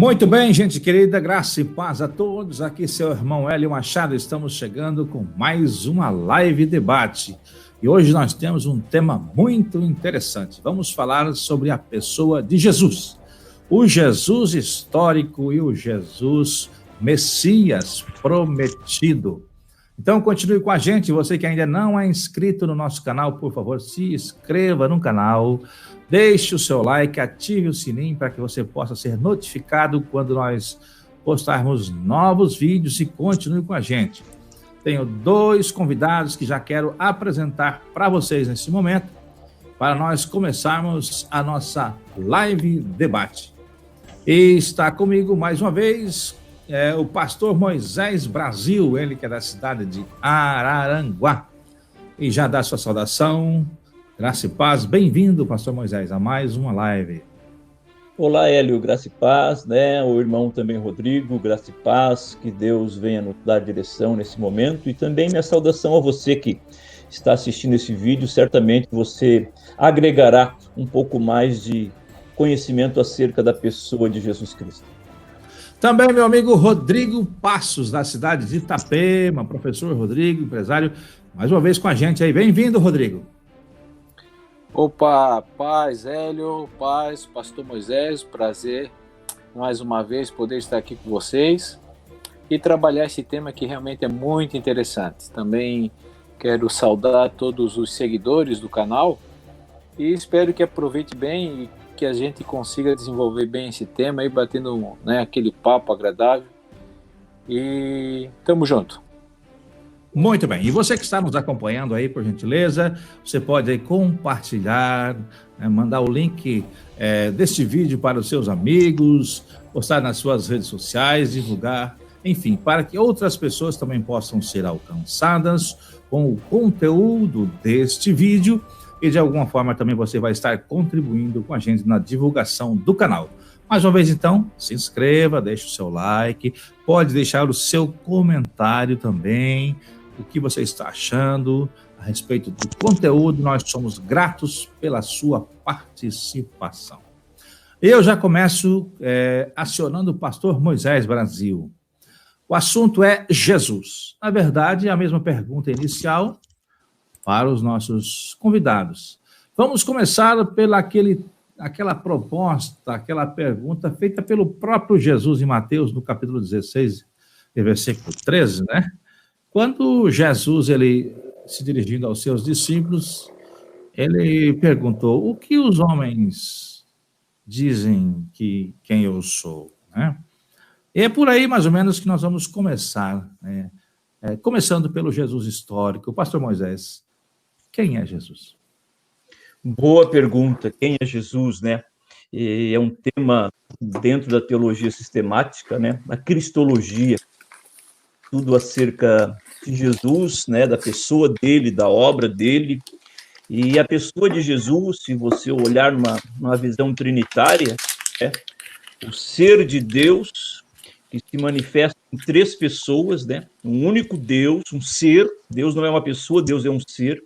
Muito bem, gente querida, graça e paz a todos. Aqui seu irmão Hélio Machado, estamos chegando com mais uma live debate. E hoje nós temos um tema muito interessante. Vamos falar sobre a pessoa de Jesus. O Jesus histórico e o Jesus Messias prometido. Então continue com a gente, você que ainda não é inscrito no nosso canal, por favor, se inscreva no canal, deixe o seu like, ative o sininho para que você possa ser notificado quando nós postarmos novos vídeos e continue com a gente. Tenho dois convidados que já quero apresentar para vocês nesse momento, para nós começarmos a nossa live debate. E está comigo mais uma vez o pastor Moisés Brasil, ele que é da cidade de Araranguá. E já dá sua saudação, graça e paz. Bem-vindo, pastor Moisés, a mais uma live. Olá, Hélio, graça e paz, né? O irmão também, Rodrigo, graça e paz, que Deus venha nos dar direção nesse momento. E também minha saudação a você que está assistindo esse vídeo. Certamente você agregará um pouco mais de conhecimento acerca da pessoa de Jesus Cristo. Também meu amigo Rodrigo Passos, da cidade de Itapema, professor Rodrigo, empresário, mais uma vez com a gente aí. Bem-vindo, Rodrigo. Opa, paz, Hélio, paz, pastor Moisés, prazer mais uma vez poder estar aqui com vocês e trabalhar esse tema que realmente é muito interessante. Também quero saudar todos os seguidores do canal e espero que aproveite bem e que a gente consiga desenvolver bem esse tema aí, batendo, né, aquele papo agradável. E tamo junto. Muito bem. E você que está nos acompanhando aí, por gentileza, você pode aí compartilhar, mandar o link deste vídeo para os seus amigos, postar nas suas redes sociais, divulgar, enfim, para que outras pessoas também possam ser alcançadas com o conteúdo deste vídeo. E de alguma forma também você vai estar contribuindo com a gente na divulgação do canal. Mais uma vez então, se inscreva, deixe o seu like, pode deixar o seu comentário também, o que você está achando a respeito do conteúdo. Nós somos gratos pela sua participação. Eu já começo acionando o pastor Moisés Brasil. O assunto é Jesus. Na verdade, a mesma pergunta inicial para os nossos convidados. Vamos começar pela aquela proposta, aquela pergunta feita pelo próprio Jesus em Mateus, no capítulo 16, versículo 13, né? Quando Jesus, ele se dirigindo aos seus discípulos, ele perguntou: o que os homens dizem que quem eu sou, né? E é por aí, mais ou menos, que nós vamos começar, né? Começando pelo Jesus histórico. O pastor Moisés, quem é Jesus? Boa pergunta, quem é Jesus, né? É um tema dentro da teologia sistemática, né? Da cristologia, tudo acerca de Jesus, né? Da pessoa dele, da obra dele. E a pessoa de Jesus, se você olhar numa visão trinitária, o ser de Deus que se manifesta em três pessoas, né? Um único Deus, um ser. Deus não é uma pessoa, Deus é um ser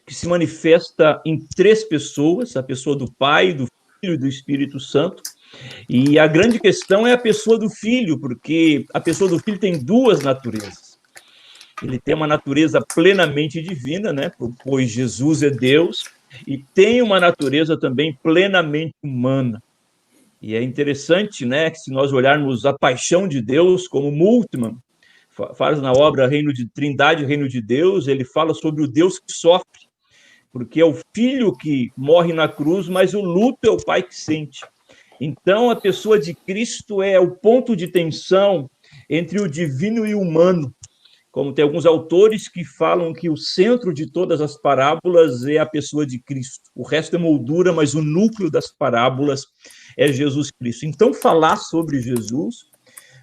que se manifesta em três pessoas, a pessoa do Pai, do Filho e do Espírito Santo. E a grande questão é a pessoa do Filho, porque a pessoa do Filho tem duas naturezas. Ele tem uma natureza plenamente divina, né? Pois Jesus é Deus, e tem uma natureza também plenamente humana. E é interessante, né, que se nós olharmos a paixão de Deus, como Multmann faz na obra Reino de Trindade, Reino de Deus, ele fala sobre o Deus que sofre, porque é o filho que morre na cruz, mas o luto é o pai que sente. Então, a pessoa de Cristo é o ponto de tensão entre o divino e o humano. Como tem alguns autores que falam que o centro de todas as parábolas é a pessoa de Cristo. O resto é moldura, mas o núcleo das parábolas é Jesus Cristo. Então, falar sobre Jesus,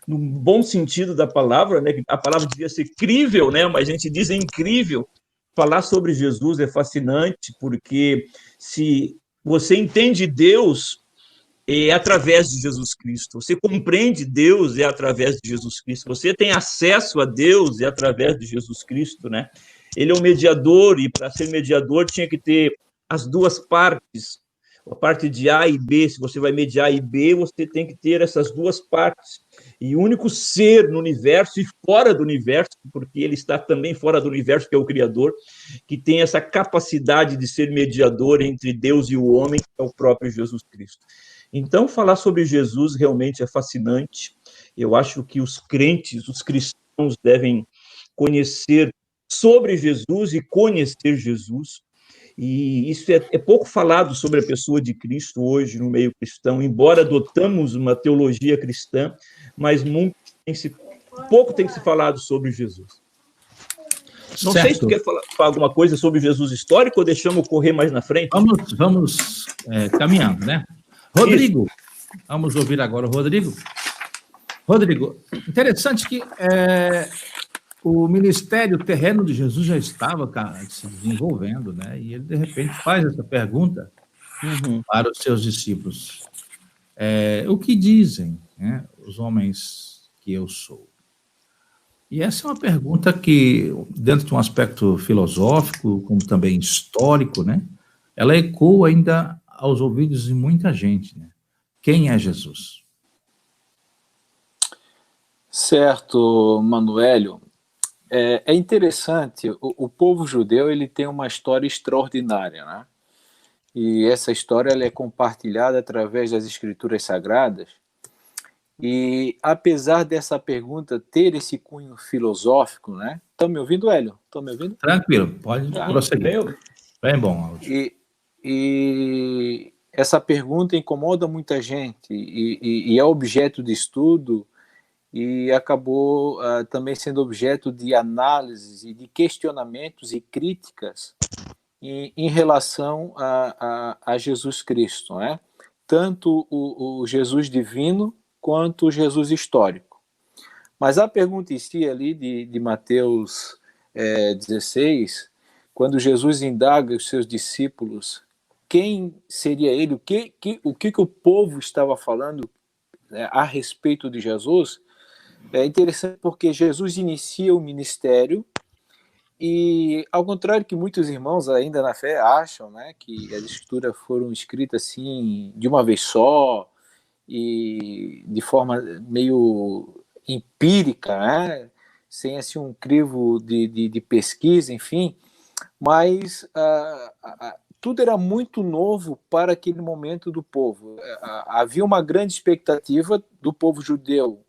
no bom sentido da palavra, né? A palavra devia ser crível, né? Mas a gente diz incrível. Falar sobre Jesus é fascinante, porque se você entende Deus, é através de Jesus Cristo. Você compreende Deus, é através de Jesus Cristo. Você tem acesso a Deus, é através de Jesus Cristo, né? Ele é um mediador, e para ser mediador tinha que ter as duas partes, a parte de A e B, se você vai medir A e B, você tem que ter essas duas partes. E o único ser no universo e fora do universo, porque ele está também fora do universo, que é o Criador, que tem essa capacidade de ser mediador entre Deus e o homem, que é o próprio Jesus Cristo. Então, falar sobre Jesus realmente é fascinante. Eu acho que os crentes, os cristãos, devem conhecer sobre Jesus e conhecer Jesus. E isso é pouco falado sobre a pessoa de Cristo hoje no meio cristão, embora adotamos uma teologia cristã, mas pouco tem se falado sobre Jesus. Não sei se tu quer falar alguma coisa sobre Jesus histórico ou deixamos correr mais na frente. Vamos caminhando, né? Rodrigo, vamos ouvir agora o Rodrigo. Rodrigo, interessante que o ministério terreno de Jesus já estava se desenvolvendo, né? E ele, de repente, faz essa pergunta para os seus discípulos. O que dizem, né, os homens que eu sou? E essa é uma pergunta que, dentro de um aspecto filosófico, como também histórico, né, ela ecoa ainda aos ouvidos de muita gente, né? Quem é Jesus? Certo, Manuélio. É interessante, o povo judeu ele tem uma história extraordinária, né? E essa história ela é compartilhada através das escrituras sagradas. E apesar dessa pergunta ter esse cunho filosófico, né? Estão me ouvindo, Hélio? Estão me ouvindo? Tranquilo, pode prosseguir. Bem bom áudio. E essa pergunta incomoda muita gente e é objeto de estudo e acabou também sendo objeto de análises e de questionamentos e críticas em relação a Jesus Cristo, né? Tanto o Jesus divino quanto o Jesus histórico. Mas a pergunta em si ali de Mateus 16, quando Jesus indaga os seus discípulos quem seria ele, o que o povo estava falando, né, a respeito de Jesus, é interessante porque Jesus inicia o ministério e, ao contrário que muitos irmãos ainda na fé acham, né, que as escrituras foram escritas assim de uma vez só e de forma meio empírica, né, sem assim um crivo de pesquisa, enfim, mas tudo era muito novo para aquele momento do povo. Havia uma grande expectativa do povo judeu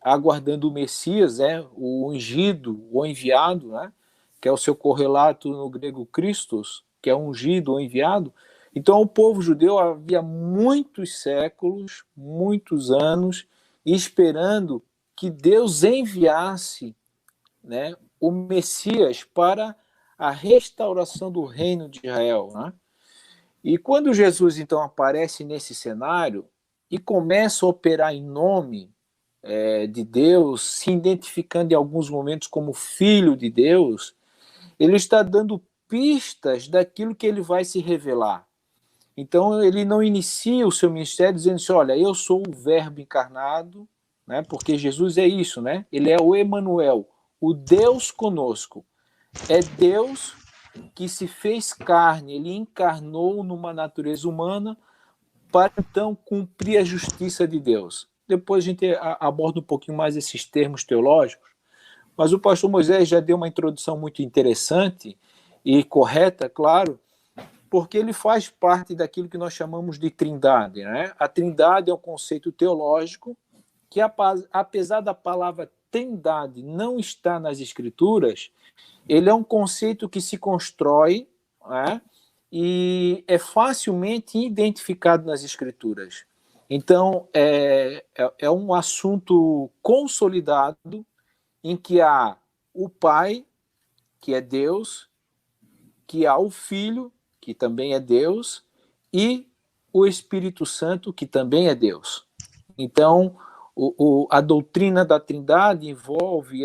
aguardando o Messias, o ungido, o enviado, né, que é o seu correlato no grego Christos, que é ungido ou enviado. Então, o povo judeu havia muitos séculos, muitos anos, esperando que Deus enviasse, né, o Messias para a restauração do reino de Israel, né? E quando Jesus, então, aparece nesse cenário e começa a operar em nome de Deus, se identificando em alguns momentos como filho de Deus, ele está dando pistas daquilo que ele vai se revelar. Então, ele não inicia o seu ministério dizendo assim, olha, eu sou o verbo encarnado, né? Porque Jesus é isso, né? Ele é o Emanuel, o Deus conosco. É Deus que se fez carne, ele encarnou numa natureza humana para então cumprir a justiça de Deus. Depois a gente aborda um pouquinho mais esses termos teológicos, mas o pastor Moisés já deu uma introdução muito interessante e correta, claro, porque ele faz parte daquilo que nós chamamos de trindade, né? A trindade é um conceito teológico que, apesar da palavra trindade não estar nas escrituras, ele é um conceito que se constrói, né, e é facilmente identificado nas escrituras. Então, é um assunto consolidado em que há o Pai, que é Deus, que há o Filho, que também é Deus, e o Espírito Santo, que também é Deus. Então, a doutrina da Trindade envolve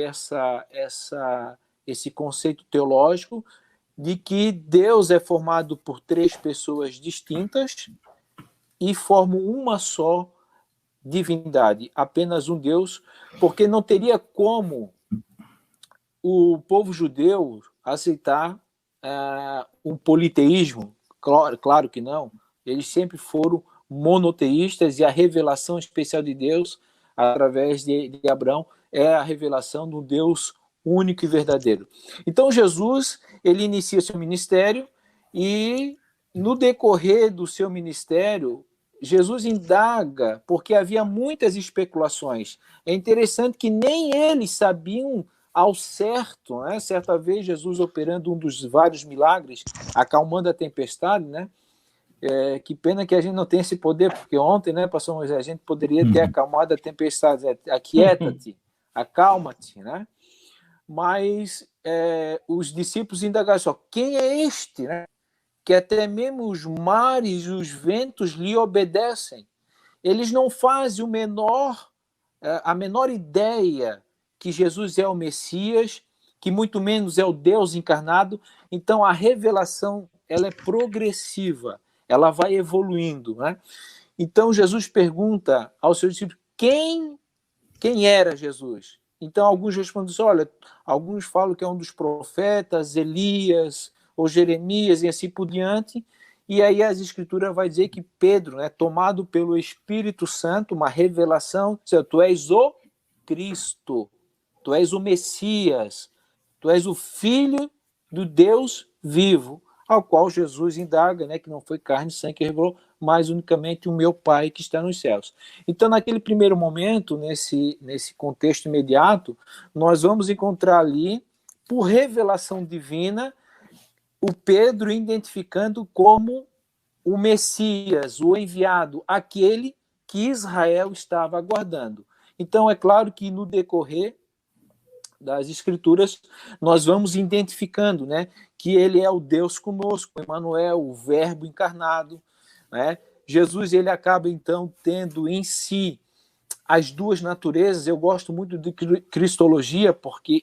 esse conceito teológico de que Deus é formado por três pessoas distintas e formam uma só divindade, apenas um Deus, porque não teria como o povo judeu aceitar um politeísmo, claro que não, Eles sempre foram monoteístas, e a revelação especial de Deus, através de Abraão, é a revelação do Deus único e verdadeiro. Então, Jesus, ele inicia seu ministério, e no decorrer do seu ministério, Jesus indaga, porque havia muitas especulações. É interessante que nem eles sabiam ao certo, né? Certa vez, Jesus operando um dos vários milagres, acalmando a tempestade, né? Que pena que a gente não tem esse poder, porque ontem, né, pastor Moisés, a gente poderia ter acalmado a tempestade. Aquieta-te, acalma-te, né? Mas os discípulos indagaram só, quem é este, né? Que até mesmo os mares e os ventos lhe obedecem. Eles não fazem a menor ideia que Jesus é o Messias, que muito menos é o Deus encarnado. Então, a revelação, ela é progressiva, ela vai evoluindo, né? Então, Jesus pergunta aos seus discípulos quem era Jesus. Então, alguns respondem assim, olha, alguns falam que é um dos profetas, Elias, ou Jeremias, e assim por diante. E aí as Escrituras vai dizer que Pedro, né, tomado pelo Espírito Santo, uma revelação, tu és o Cristo, tu és o Messias, tu és o Filho do Deus vivo, ao qual Jesus indaga, né, que não foi carne e sangue que revelou, mas unicamente o meu Pai que está nos céus. Então, naquele primeiro momento, nesse contexto imediato, nós vamos encontrar ali, por revelação divina, o Pedro identificando como o Messias, o enviado, aquele que Israel estava aguardando. Então, é claro que no decorrer das Escrituras, nós vamos identificando, né, que ele é o Deus conosco, Emmanuel, o Verbo encarnado, né? Jesus, ele acaba, então, tendo em si as duas naturezas. Eu gosto muito de cristologia,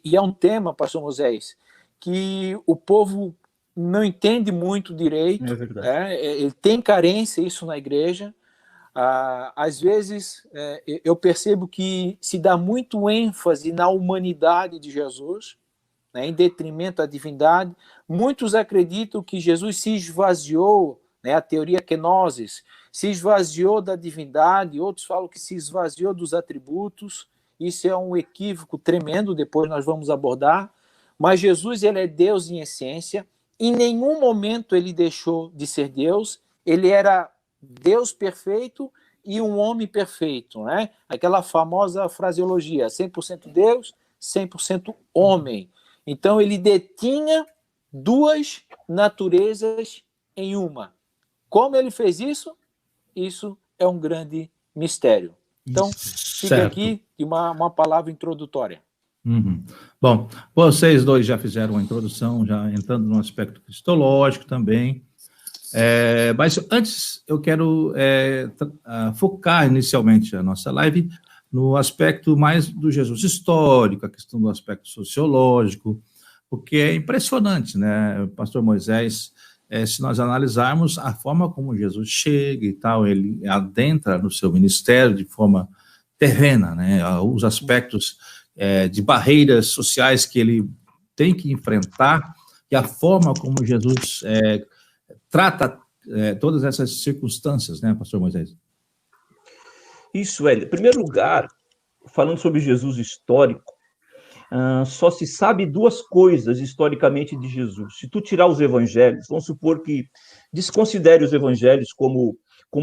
e é um tema, pastor Moisés, que o povo não entende muito direito. É verdade. Ele tem carência isso na igreja. Às vezes, eu percebo que se dá muito ênfase na humanidade de Jesus, né, em detrimento da divindade. Muitos acreditam que Jesus se esvaziou, né, a teoria kenosis, se esvaziou da divindade, outros falam que se esvaziou dos atributos. Isso é um equívoco tremendo, depois nós vamos abordar. Mas Jesus, ele é Deus em essência. Em nenhum momento ele deixou de ser Deus. Ele era Deus perfeito e um homem perfeito, né? Aquela famosa fraseologia, 100% Deus, 100% homem. Então, ele detinha duas naturezas em uma. Como ele fez isso? Isso é um grande mistério. Então, fica aqui uma palavra introdutória. Bom, vocês dois já fizeram uma introdução, já entrando no aspecto cristológico também. Mas antes eu quero focar inicialmente a nossa live no aspecto mais do Jesus histórico, a questão do aspecto sociológico, porque é impressionante, né, Pastor Moisés, se nós analisarmos a forma como Jesus chega e tal, ele adentra no seu ministério de forma terrena, né, os aspectos de barreiras sociais que ele tem que enfrentar, e a forma como Jesus trata todas essas circunstâncias, né, pastor Moisés? Isso, Hélio. Em primeiro lugar, falando sobre Jesus histórico, só se sabe duas coisas historicamente de Jesus. Se tu tirar os evangelhos, vamos supor que desconsidere os evangelhos como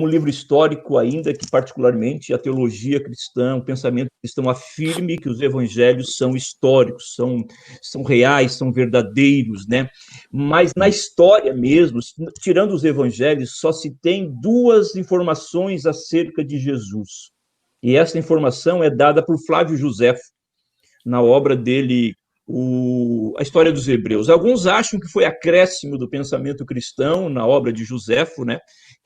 livro histórico, ainda que particularmente a teologia cristã, o pensamento cristão afirme que os evangelhos são históricos, são reais, são verdadeiros, né? Mas na história mesmo, tirando os evangelhos, só se tem duas informações acerca de Jesus. E essa informação é dada por Flávio Josefo, na obra dele, a História dos Hebreus. Alguns acham que foi acréscimo do pensamento cristão na obra de Josefo, né?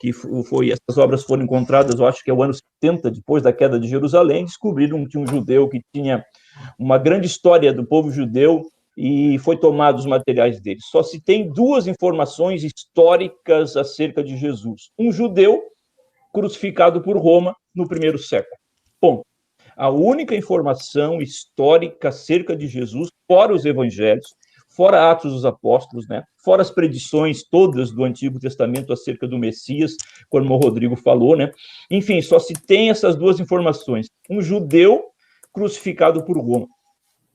Essas obras foram encontradas, eu acho que é o ano 70, depois da queda de Jerusalém, descobriram que um judeu que tinha uma grande história do povo judeu e foi tomado os materiais dele. Só se tem duas informações históricas acerca de Jesus. Um judeu crucificado por Roma no primeiro século. Ponto. A única informação histórica acerca de Jesus, fora os evangelhos, fora Atos dos Apóstolos, né? Fora as predições todas do Antigo Testamento acerca do Messias, como o Rodrigo falou, né? Enfim, só se tem essas duas informações. Um judeu crucificado por Roma.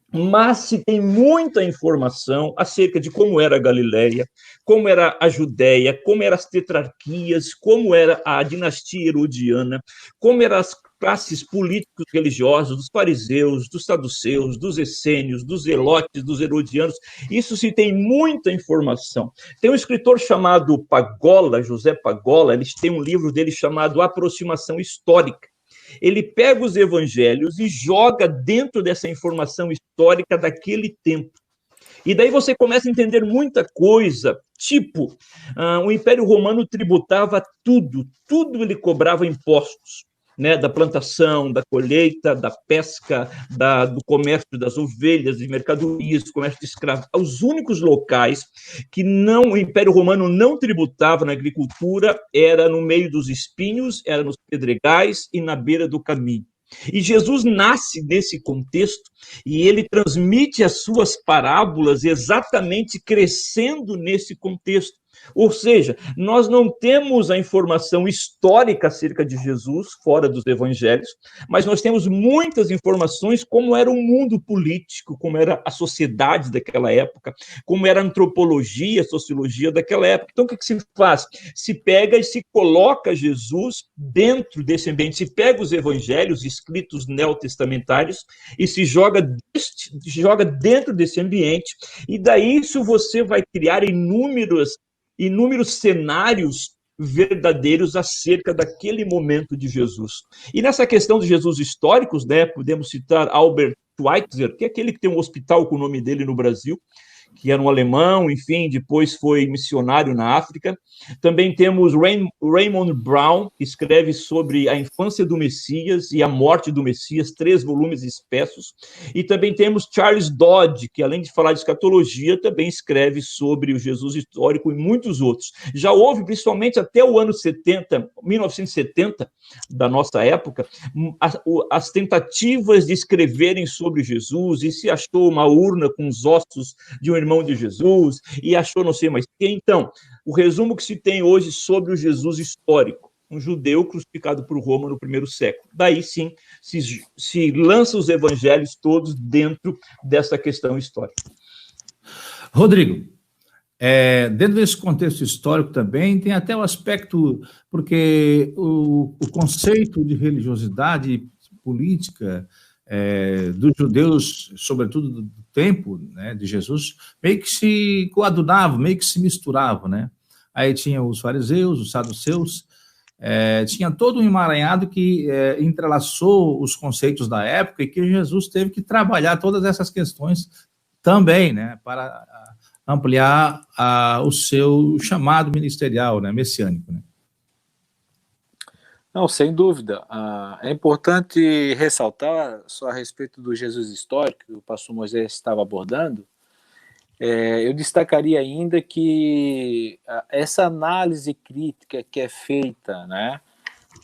Mas se tem muita informação acerca de como era a Galileia, como era a Judéia, como eram as tetrarquias, como era a dinastia herodiana, como eram as classes políticos religiosas dos fariseus, dos saduceus, dos essênios, dos zelotes, dos herodianos. Isso se tem muita informação. Tem um escritor chamado Pagola, José Pagola, ele tem um livro dele chamado Aproximação Histórica. Ele pega os evangelhos e joga dentro dessa informação histórica daquele tempo. E daí você começa a entender muita coisa, tipo, o Império Romano tributava tudo ele cobrava impostos, né, da plantação, da colheita, da pesca, do comércio das ovelhas, de mercadorias, comércio de escravos. Os únicos locais que o Império Romano não tributava na agricultura era no meio dos espinhos, era nos pedregais e na beira do caminho. E Jesus nasce nesse contexto e ele transmite as suas parábolas exatamente crescendo nesse contexto. Ou seja, nós não temos a informação histórica acerca de Jesus, fora dos evangelhos, mas nós temos muitas informações como era o mundo político, como era a sociedade daquela época, como era a antropologia, a sociologia daquela época. Então, o que se faz? Se pega e se coloca Jesus dentro desse ambiente, se pega os evangelhos escritos neotestamentários e se joga dentro desse ambiente, e daí isso você vai criar inúmeros cenários verdadeiros acerca daquele momento de Jesus. E nessa questão de Jesus históricos, né, podemos citar Albert Schweitzer, que é aquele que tem um hospital com o nome dele no Brasil, que era um alemão, enfim, depois foi missionário na África. Também temos Raymond Brown, que escreve sobre a infância do Messias e a morte do Messias, 3 volumes espessos. E também temos Charles Dodd, que além de falar de escatologia, também escreve sobre o Jesus histórico e muitos outros. Já houve, principalmente até o ano 1970, da nossa época, as tentativas de escreverem sobre Jesus, e se achou uma urna com os ossos de um irmão de Jesus, e achou não sei mais quem. Então, o resumo que se tem hoje sobre o Jesus histórico, um judeu crucificado por Roma no primeiro século. Daí sim se lança os evangelhos todos dentro dessa questão histórica. Rodrigo, dentro desse contexto histórico também tem até o aspecto, porque o conceito de religiosidade política dos judeus, sobretudo do tempo, né, de Jesus, meio que se coadunavam, meio que se misturavam, né? Aí tinha os fariseus, os saduceus, tinha todo um emaranhado que entrelaçou os conceitos da época e que Jesus teve que trabalhar todas essas questões também, né, para ampliar o seu chamado ministerial, né, messiânico, né? Não, sem dúvida. É importante ressaltar só a respeito do Jesus histórico que o pastor Moisés estava abordando. Eu destacaria ainda que essa análise crítica que é feita, né,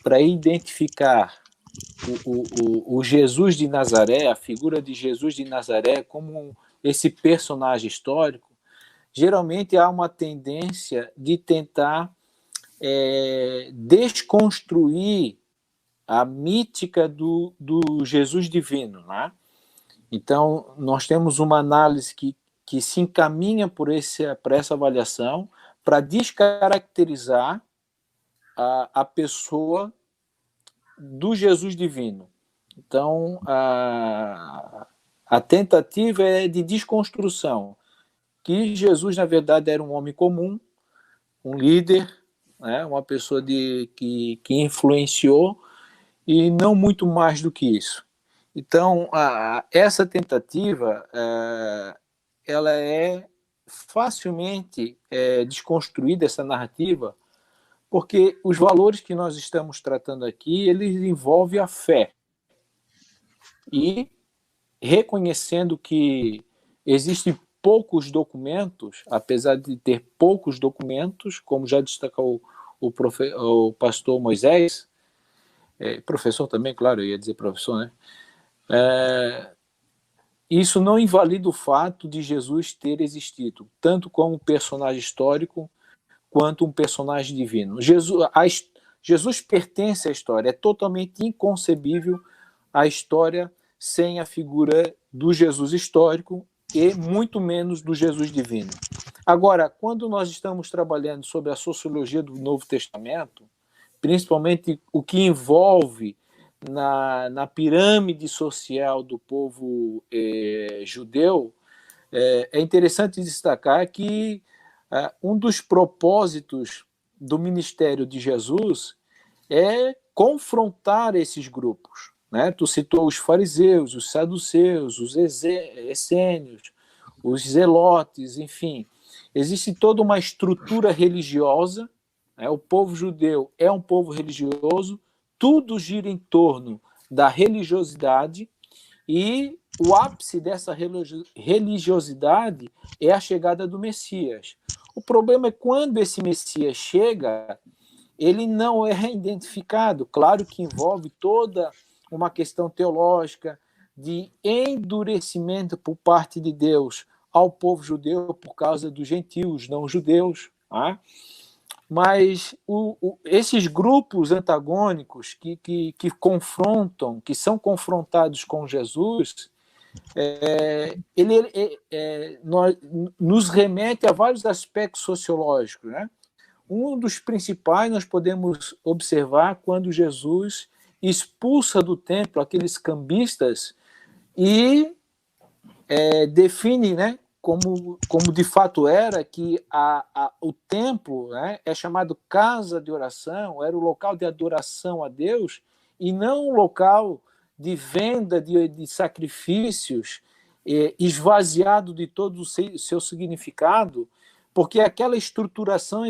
para identificar o Jesus de Nazaré, a figura de Jesus de Nazaré como esse personagem histórico, geralmente há uma tendência de tentar desconstruir a mítica do Jesus divino, né? Então, nós temos uma análise que se encaminha por essa avaliação para descaracterizar a pessoa do Jesus divino. Então, a tentativa é de desconstrução, que Jesus, na verdade, era um homem comum, um líder, né, uma pessoa que influenciou, e não muito mais do que isso. Então, essa tentativa ela é facilmente desconstruída, essa narrativa, porque os valores que nós estamos tratando aqui, eles envolvem a fé. E reconhecendo que existem poucos documentos, apesar de ter poucos documentos, como já destacou o pastor Moisés, professor também, claro, eu ia dizer professor, né? isso não invalida o fato de Jesus ter existido, tanto como personagem histórico quanto um personagem divino. Jesus pertence à história, é totalmente inconcebível a história sem a figura do Jesus histórico e muito menos do Jesus divino. Agora, quando nós estamos trabalhando sobre a sociologia do Novo Testamento, principalmente o que envolve na pirâmide social do povo judeu, é interessante destacar que um dos propósitos do ministério de Jesus é confrontar esses grupos, né? Tu citou os fariseus, os saduceus, os essênios, os zelotes, enfim. Existe toda uma estrutura religiosa, né? O povo judeu é um povo religioso, tudo gira em torno da religiosidade, e o ápice dessa religiosidade é a chegada do Messias. O problema é quando esse Messias chega, ele não é identificado. Claro que envolve toda uma questão teológica de endurecimento por parte de Deus ao povo judeu por causa dos gentios, não judeus. Tá? Mas esses grupos antagônicos que confrontam, que são confrontados com Jesus, nos remete a vários aspectos sociológicos, né? Um dos principais nós podemos observar quando Jesus expulsa do templo aqueles cambistas e define, né, como de fato era, que o templo, né, é chamado casa de oração, era o local de adoração a Deus e não um local de venda de sacrifícios esvaziado de todo o seu significado, porque aquela estruturação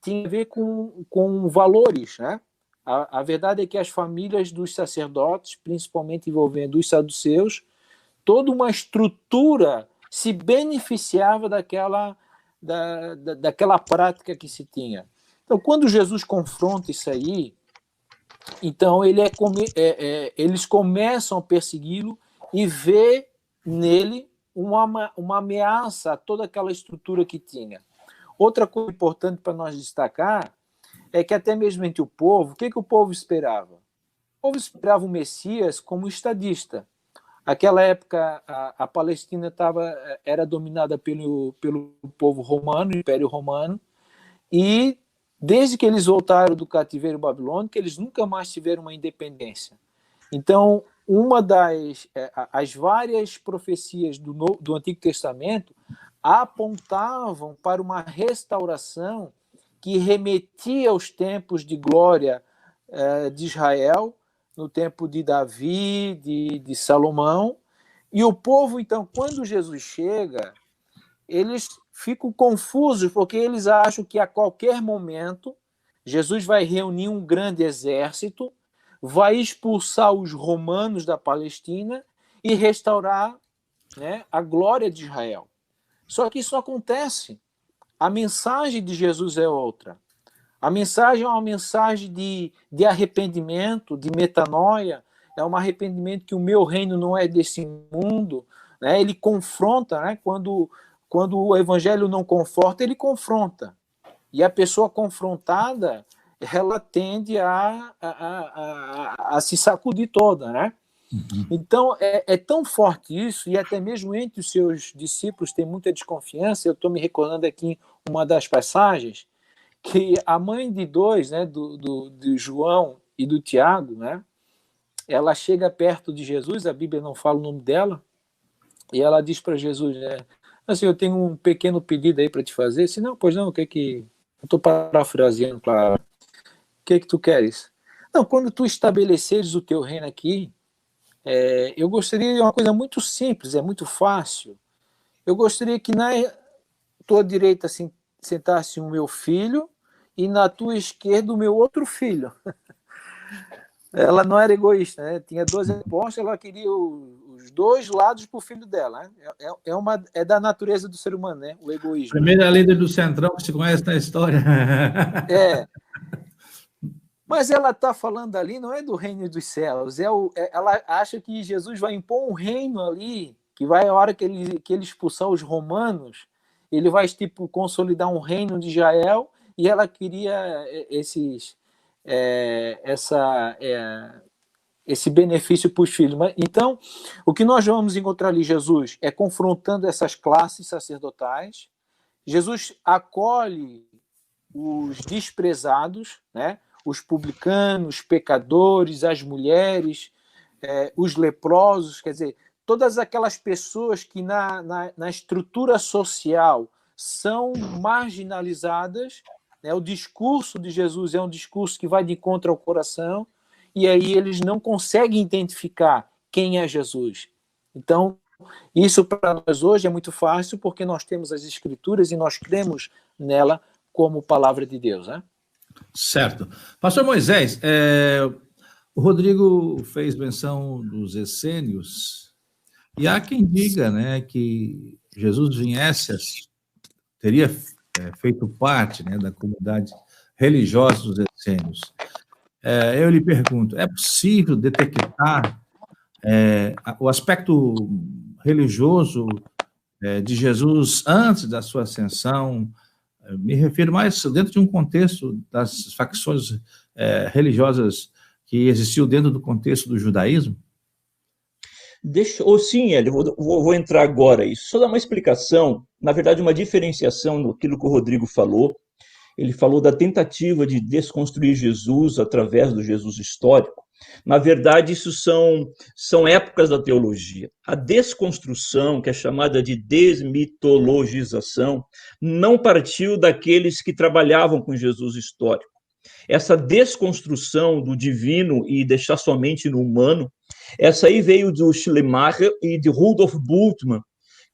tinha a ver com valores, né? A verdade é que as famílias dos sacerdotes, principalmente envolvendo os saduceus, toda uma estrutura se beneficiava daquela prática que se tinha. Então, quando Jesus confronta isso aí, então eles começam a persegui-lo e vê nele uma ameaça a toda aquela estrutura que tinha. Outra coisa importante para nós destacar é que até mesmo entre o povo, o que o povo esperava? O povo esperava o Messias como estadista. Naquela época, a Palestina era dominada pelo povo romano, o Império Romano, e desde que eles voltaram do cativeiro babilônico, eles nunca mais tiveram uma independência. Então, as várias profecias do Antigo Testamento apontavam para uma restauração que remetia aos tempos de glória de Israel, no tempo de Davi, de Salomão. E o povo, então, quando Jesus chega, eles ficam confusos, porque eles acham que a qualquer momento Jesus vai reunir um grande exército, vai expulsar os romanos da Palestina e restaurar, né, a glória de Israel. Só que isso não acontece. A mensagem de Jesus é outra. A mensagem é uma mensagem de arrependimento, de metanoia, é um arrependimento que o meu reino não é desse mundo, né? Ele confronta, né? Quando o evangelho não conforta, ele confronta. E a pessoa confrontada, ela tende a se sacudir toda, né? Uhum. Então, é tão forte isso, e até mesmo entre os seus discípulos tem muita desconfiança. Eu estou me recordando aqui uma das passagens, que a mãe de dois, né, do João e do Tiago, né, ela chega perto de Jesus, a Bíblia não fala o nome dela, e ela diz para Jesus, né, assim, eu tenho um pequeno pedido aí para te fazer. Se não, pois não, o que que... Eu estou parafraseando, claro. O que tu queres? Não, quando tu estabeleceres o teu reino aqui, eu gostaria de uma coisa muito simples, é muito fácil. Eu gostaria que na tua direita assim, sentasse o meu filho e na tua esquerda o meu outro filho. Ela não era egoísta, né? Tinha 12 apostas, ela queria os dois lados para o filho dela. Né? É da natureza do ser humano, né? O egoísmo. Primeira líder do Centrão que se conhece na história. Mas ela está falando ali, não é do reino dos céus, ela acha que Jesus vai impor um reino ali, que vai, a hora que ele expulsar os romanos, ele vai tipo, consolidar um reino de Israel, e ela queria esse benefício para os filhos. Então, o que nós vamos encontrar ali, Jesus, é confrontando essas classes sacerdotais. Jesus acolhe os desprezados, né? Os publicanos, os pecadores, as mulheres, os leprosos, quer dizer, todas aquelas pessoas que na estrutura social são marginalizadas, né? O discurso de Jesus é um discurso que vai de encontro ao coração, e aí eles não conseguem identificar quem é Jesus. Então, isso para nós hoje é muito fácil, porque nós temos as Escrituras e nós cremos nela como palavra de Deus, né? Certo. Pastor Moisés, o Rodrigo fez menção dos essênios, e há quem diga, né, que Jesus teria feito parte, né, da comunidade religiosa dos essênios. Eu lhe pergunto, é possível detectar o aspecto religioso de Jesus antes da sua ascensão? Me refiro mais dentro de um contexto das facções religiosas que existiu dentro do contexto do judaísmo? Sim, Hélio, vou entrar agora aí. Só dar uma explicação, na verdade, uma diferenciação daquilo que o Rodrigo falou. Ele falou da tentativa de desconstruir Jesus através do Jesus histórico. Na verdade, isso são épocas da teologia. A desconstrução, que é chamada de desmitologização, não partiu daqueles que trabalhavam com Jesus histórico. Essa desconstrução do divino e deixar somente no humano, essa aí veio do Schleiermacher e de Rudolf Bultmann,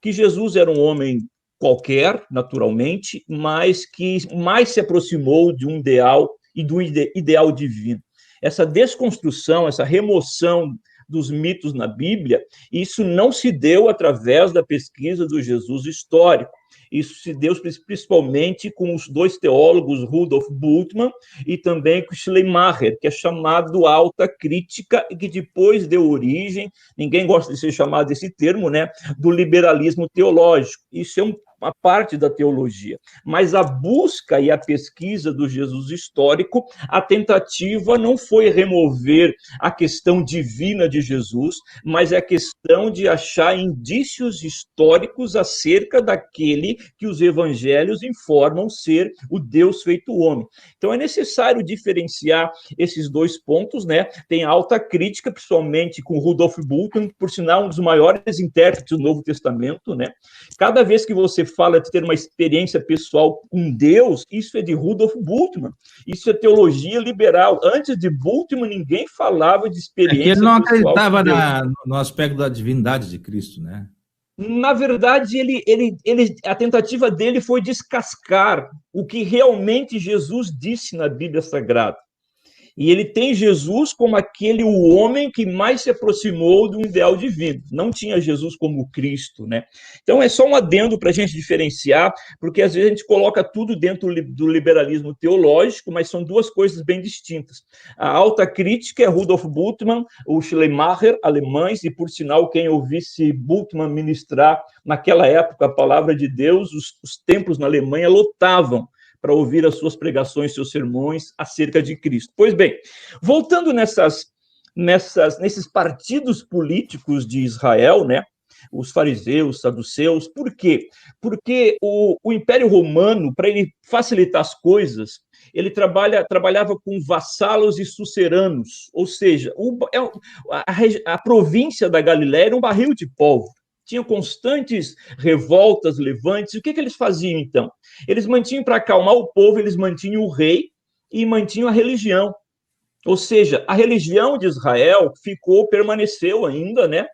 que Jesus era um homem qualquer, naturalmente, mas que mais se aproximou de um ideal e do ideal divino. Essa desconstrução, essa remoção dos mitos na Bíblia, isso não se deu através da pesquisa do Jesus histórico. Isso se deu principalmente com os dois teólogos, Rudolf Bultmann e também com Schleiermacher, que é chamado alta crítica e que depois deu origem, ninguém gosta de ser chamado desse termo, né, do liberalismo teológico. Isso é uma parte da teologia, mas a busca e a pesquisa do Jesus histórico, a tentativa não foi remover a questão divina de Jesus, mas é a questão de achar indícios históricos acerca daquele que os evangelhos informam ser o Deus feito homem. Então é necessário diferenciar esses dois pontos, né? Tem alta crítica, principalmente com Rudolf Bultmann, por sinal um dos maiores intérpretes do Novo Testamento, né? Cada vez que você fala de ter uma experiência pessoal com Deus, isso é de Rudolf Bultmann. Isso é teologia liberal. Antes de Bultmann, ninguém falava de experiência ele não pessoal acreditava com Deus. no aspecto da divindade de Cristo, né? Na verdade, a tentativa dele foi descascar o que realmente Jesus disse na Bíblia Sagrada. E ele tem Jesus como o homem que mais se aproximou de um ideal divino. Não tinha Jesus como Cristo, né? Então é só um adendo para a gente diferenciar, porque às vezes a gente coloca tudo dentro do liberalismo teológico, mas são duas coisas bem distintas. A alta crítica é Rudolf Bultmann, o Schleiermacher, alemães, e por sinal, quem ouvisse Bultmann ministrar naquela época a palavra de Deus, os templos na Alemanha lotavam para ouvir as suas pregações, seus sermões acerca de Cristo. Pois bem, voltando nesses partidos políticos de Israel, né, os fariseus, saduceus, por quê? Porque o Império Romano, para ele facilitar as coisas, ele trabalhava com vassalos e suceranos, ou seja, a província da Galiléia era um barril de pólvora. Tinham constantes revoltas, levantes. O que eles faziam, então? Eles mantinham, para acalmar o povo, eles mantinham o rei e mantinham a religião. Ou seja, a religião de Israel permaneceu ainda, né?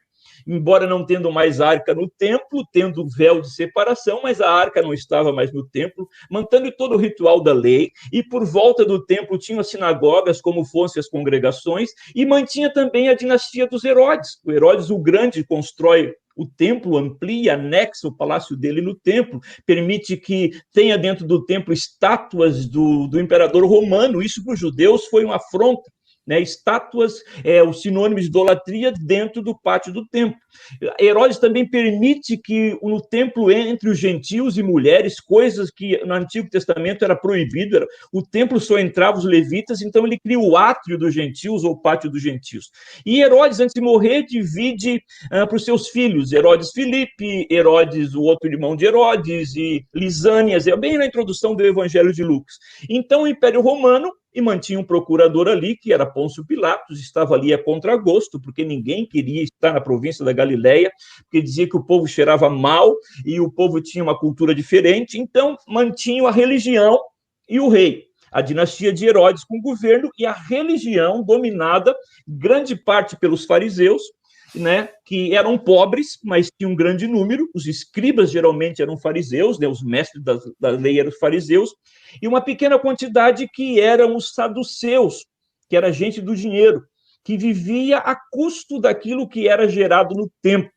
embora não tendo mais arca no templo, tendo véu de separação, mas a arca não estava mais no templo, mantendo todo o ritual da lei, e por volta do templo tinham as sinagogas, como fossem as congregações, e mantinha também a dinastia dos Herodes. O Herodes o Grande constrói o templo, amplia, anexa o palácio dele no templo, permite que tenha dentro do templo estátuas do imperador romano. Isso para os judeus foi uma afronta. Né, estátuas é o sinônimo de idolatria dentro do pátio do templo. Herodes também permite que no templo entre os gentios e mulheres, coisas que no Antigo Testamento era proibido, o templo só entrava os levitas, então ele cria o átrio dos gentios, ou pátio dos gentios. E Herodes, antes de morrer, divide para os seus filhos, Herodes Filipe, Herodes, o outro irmão de Herodes, e Lisânias, é bem na introdução do Evangelho de Lucas. Então o Império Romano, e mantinha um procurador ali, que era Pôncio Pilatos, estava ali a contragosto, porque ninguém queria estar na província da Galileia, porque dizia que o povo cheirava mal e o povo tinha uma cultura diferente, então mantinham a religião e o rei. A dinastia de Herodes com o governo e a religião dominada, grande parte pelos fariseus, né, que eram pobres, mas tinham um grande número. Os escribas geralmente eram fariseus, né, os mestres da lei eram os fariseus, e uma pequena quantidade que eram os saduceus, que era gente do dinheiro, que vivia a custo daquilo que era gerado no templo.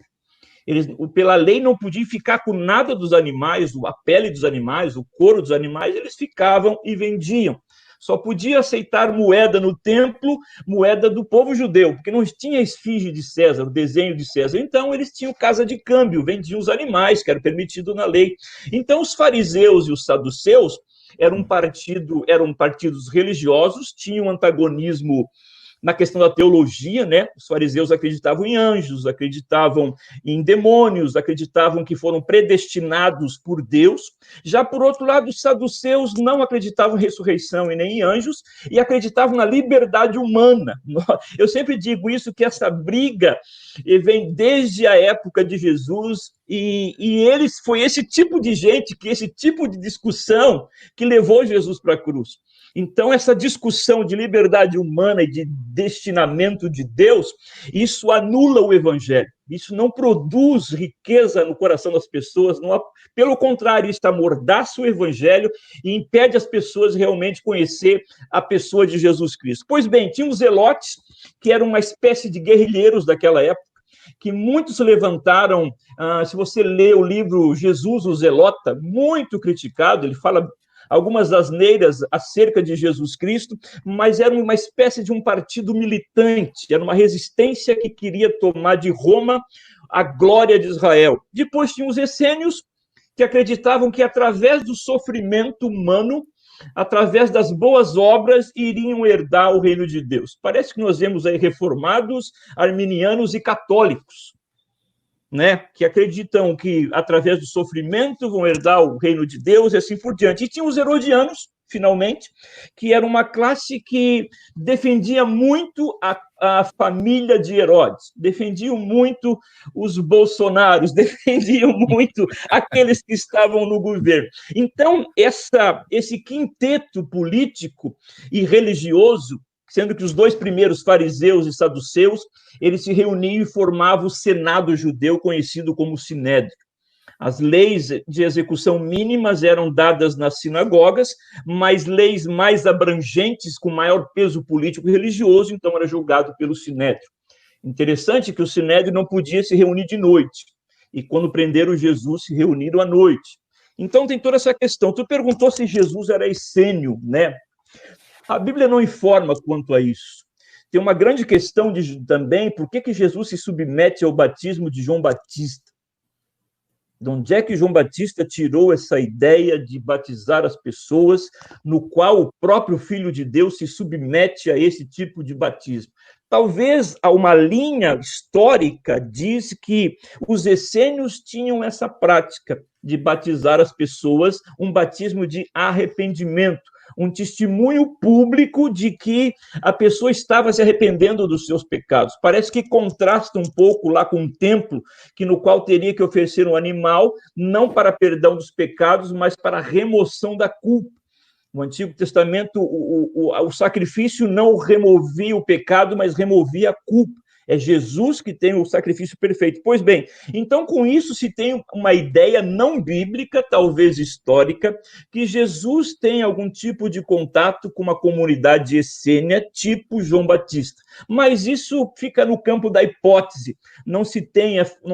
Eles, pela lei, não podiam ficar com nada dos animais, a pele dos animais, o couro dos animais, eles ficavam e vendiam. Só podia aceitar moeda no templo, moeda do povo judeu, porque não tinha esfinge de César, o desenho de César. Então, eles tinham casa de câmbio, vendiam os animais, que era permitido na lei. Então, os fariseus e os saduceus eram partidos religiosos, tinham antagonismo na questão da teologia, né? Os fariseus acreditavam em anjos, acreditavam em demônios, acreditavam que foram predestinados por Deus. Já, por outro lado, os saduceus não acreditavam em ressurreição e nem em anjos, e acreditavam na liberdade humana. Eu sempre digo isso, que essa briga vem desde a época de Jesus, e foi esse tipo de gente, esse tipo de discussão que levou Jesus para a cruz. Então, essa discussão de liberdade humana e de destinamento de Deus, isso anula o evangelho. Isso não produz riqueza no coração das pessoas, pelo contrário, isso amordaça o evangelho e impede as pessoas realmente conhecer a pessoa de Jesus Cristo. Pois bem, tinha os zelotes, que eram uma espécie de guerrilheiros daquela época, que muitos levantaram. Se você lê o livro Jesus, o Zelota, muito criticado, ele fala algumas asneiras acerca de Jesus Cristo, mas era uma espécie de um partido militante, era uma resistência que queria tomar de Roma a glória de Israel. Depois tinha os essênios, que acreditavam que através do sofrimento humano, através das boas obras, iriam herdar o reino de Deus. Parece que nós vemos aí reformados, arminianos e católicos, né, que acreditam que, através do sofrimento, vão herdar o reino de Deus e assim por diante. E tinha os herodianos, finalmente, que era uma classe que defendia muito a família de Herodes, defendiam muito os bolsonaros, defendiam muito aqueles que estavam no governo. Então, esse quinteto político e religioso, sendo que os dois primeiros, fariseus e saduceus, eles se reuniam e formavam o Senado judeu, conhecido como Sinédrio. As leis de execução mínimas eram dadas nas sinagogas, mas leis mais abrangentes, com maior peso político e religioso, então era julgado pelo Sinédrio. Interessante que o Sinédrio não podia se reunir de noite, e quando prenderam Jesus, se reuniram à noite. Então tem toda essa questão. Tu perguntou se Jesus era essênio, né? A Bíblia não informa quanto a isso. Tem uma grande questão também, por que Jesus se submete ao batismo de João Batista? De onde é que João Batista tirou essa ideia de batizar as pessoas, no qual o próprio Filho de Deus se submete a esse tipo de batismo? Talvez uma linha histórica diz que os essênios tinham essa prática de batizar as pessoas, um batismo de arrependimento, um testemunho público de que a pessoa estava se arrependendo dos seus pecados. Parece que contrasta um pouco lá com um templo, no qual teria que oferecer um animal, não para perdão dos pecados, mas para remoção da culpa. No Antigo Testamento, o sacrifício não removia o pecado, mas removia a culpa. É Jesus que tem o sacrifício perfeito. Pois bem, então com isso se tem uma ideia não bíblica, talvez histórica, que Jesus tem algum tipo de contato com uma comunidade essênia, tipo João Batista. Mas isso fica no campo da hipótese. Não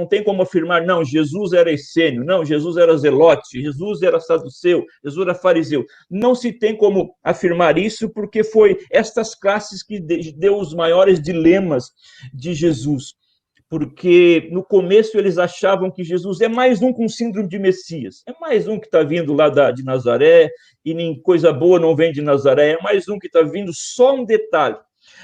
tem como afirmar, não, Jesus era essênio, não, Jesus era zelote, Jesus era saduceu, Jesus era fariseu. Não se tem como afirmar isso, porque foi estas classes que deu os maiores dilemas de Jesus. Porque no começo eles achavam que Jesus é mais um com síndrome de Messias, é mais um que está vindo lá de Nazaré, e nem coisa boa não vem de Nazaré, é mais um que está vindo. Só um detalhe: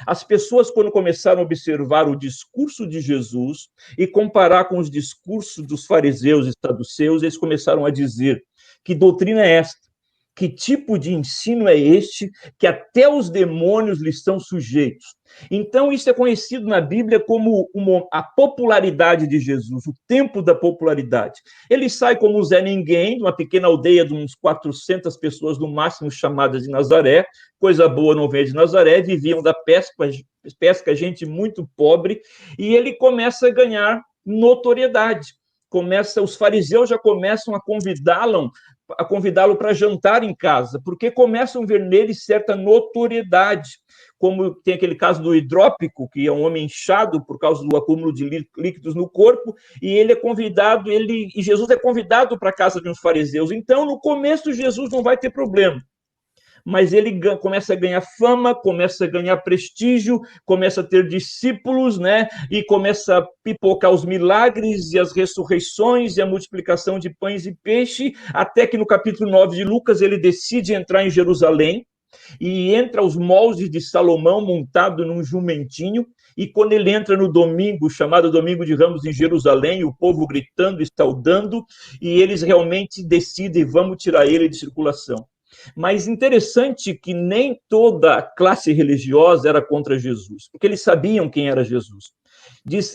as pessoas, quando começaram a observar o discurso de Jesus e comparar com os discursos dos fariseus e saduceus, eles começaram a dizer: que doutrina é esta? Que tipo de ensino é este que até os demônios lhes são sujeitos? Então, isso é conhecido na Bíblia como a popularidade de Jesus, o tempo da popularidade. Ele sai como um Zé Ninguém, de uma pequena aldeia de uns 400 pessoas, no máximo, chamadas de Nazaré. Coisa boa não veio de Nazaré, viviam da pesca, gente muito pobre, e ele começa a ganhar notoriedade. Os fariseus já começam a convidá-lo para jantar em casa, porque começam a ver nele certa notoriedade, como tem aquele caso do hidrópico, que é um homem inchado por causa do acúmulo de líquidos no corpo, e Jesus é convidado para a casa de uns fariseus. Então, no começo, Jesus não vai ter problema, mas ele começa a ganhar fama, começa a ganhar prestígio, começa a ter discípulos, né? E começa a pipocar os milagres e as ressurreições e a multiplicação de pães e peixe, até que no capítulo 9 de Lucas ele decide entrar em Jerusalém e entra aos moldes de Salomão montado num jumentinho. E quando ele entra no domingo, chamado Domingo de Ramos, em Jerusalém, o povo gritando e saudando, e eles realmente decidem: vamos tirar ele de circulação. Mas interessante que nem toda a classe religiosa era contra Jesus, porque eles sabiam quem era Jesus.